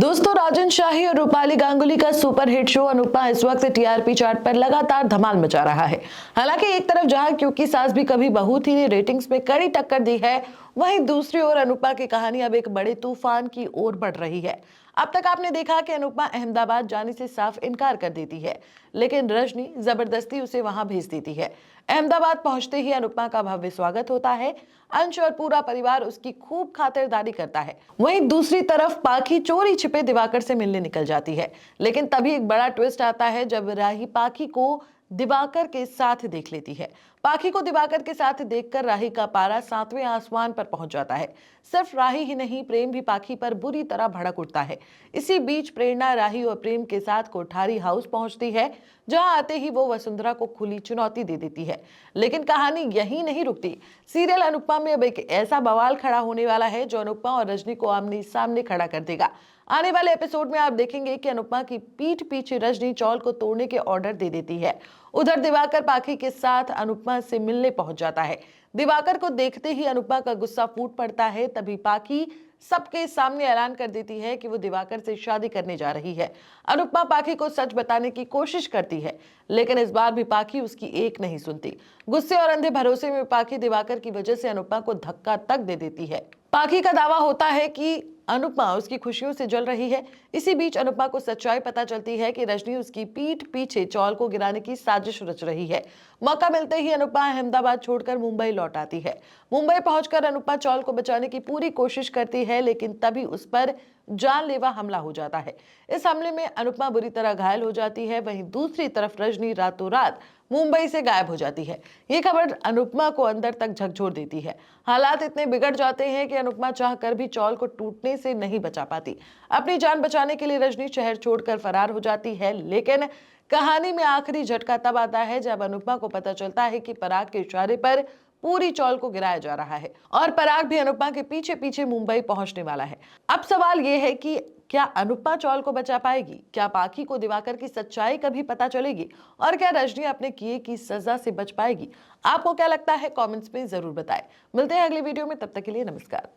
दोस्तों, राजन शाही और रूपाली गांगुली का सुपर हिट शो अनुपमा इस वक्त टीआरपी चार्ट पर लगातार धमाल मचा रहा है। हालांकि एक तरफ जहां क्योंकि सास भी कभी बहू थी ने रेटिंग्स में कड़ी टक्कर दी है, वहीं दूसरी ओर अनुपमा की कहानी अब एक बड़े तूफान की ओर बढ़ रही है। अब तक आपने देखा कि अनुपमा अहमदाबाद जाने से साफ इनकार कर देती है, लेकिन रजनी जबरदस्ती उसे वहां भेज देती है। अहमदाबाद पहुंचते ही अनुपमा का भव्य स्वागत होता है। अंश और पूरा परिवार उसकी खूब खातिरदारी करता है। वहीं दूसरी तरफ पाखी चोरी छिपे दिवाकर से मिलने निकल जाती है, लेकिन तभी एक बड़ा ट्विस्ट आता है जब राही पाखी को दिवाकर के साथ देख लेती है। पाखी को दिवाकर के साथ देखकर राही का पारा 7वें आसमान पर पहुंच जाता है। सिर्फ राही ही नहीं, प्रेम भी पाखी पर बुरी तरह भड़क उठता है। इसी बीच प्रेरणा राही और प्रेम के साथ कोठारी हाउस पहुंचती है, जहां आते ही वो वसुंधरा को खुली चुनौती दे देती है। लेकिन कहानी यहीं नहीं रुकती। सीरियल अनुपमा में अब एक ऐसा बवाल खड़ा होने वाला है जो अनुपमा और रजनी को आमने सामने खड़ा कर देगा। आने वाले एपिसोड में आप देखेंगे कि अनुपमा की पीठ पीछे रजनी चौल को तोड़ने के ऑर्डर दे देती है। उधर दिवाकर पाखी के साथ अनुपमा से मिलने पहुंच जाता है। दिवाकर को देखते ही अनुपमा का गुस्सा फूट पड़ता है। तभी पाखी सबके सामने ऐलान कर देती है कि वो दिवाकर से शादी करने जा रही है। अनुपमा पाखी को सच बताने की कोशिश करती है, लेकिन इस बार भी पाखी उसकी एक नहीं सुनती। गुस्से और अंधे भरोसे में पाखी दिवाकर की वजह से अनुपमा को धक्का तक दे देती है। पाखी का दावा होता है कि अनुपमा उसकी खुशियों से जल रही है। इसी बीच अनुपमा को सच्चाई पता चलती है कि रजनी उसकी पीठ पीछे चौल को गिराने की साजिश रच रही है। मौका मिलते ही अनुपमा अहमदाबाद छोड़कर मुंबई लौट आती है। मुंबई पहुंचकर अनुपमा चौल को बचाने की पूरी कोशिश करती है, लेकिन तभी उस पर जानलेवा हमला हो जाता है। इस हमले में अनुपमा बुरी तरह घायल हो जाती है। वहीं दूसरी तरफ रजनी रातों रात मुंबई से गायब हो जाती है। ये खबर अनुपमा को अंदर तक झकझोर देती है। हालात इतने बिगड़ जाते हैं कि अनुपमा चाहकर भी चौल को टूटने से नहीं बचा पाती। अपनी जान बचाने के लिए रजनी शहर छोड़कर फरार हो जाती है, लेकिन कहानी में आखिरी झटका तब आता है जब अनुपमा को पता चलता है कि पराग के इशारे पर पूरी चौल को गिराया जा रहा है और पराग भी अनुपमा के पीछे पीछे मुंबई पहुंचने वाला है। अब सवाल यह है कि क्या अनुपमा चौल को बचा पाएगी? क्या पाखी को दिवाकर की सच्चाई कभी पता चलेगी? और क्या रजनी अपने किए की सजा से बच पाएगी? आपको क्या लगता है? कमेंट्स में जरूर बताएं। मिलते हैं अगली वीडियो में, तब तक के लिए नमस्कार।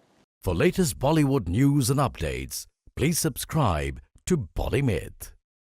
For latest Bollywood news and updates, please subscribe to Bollymyth.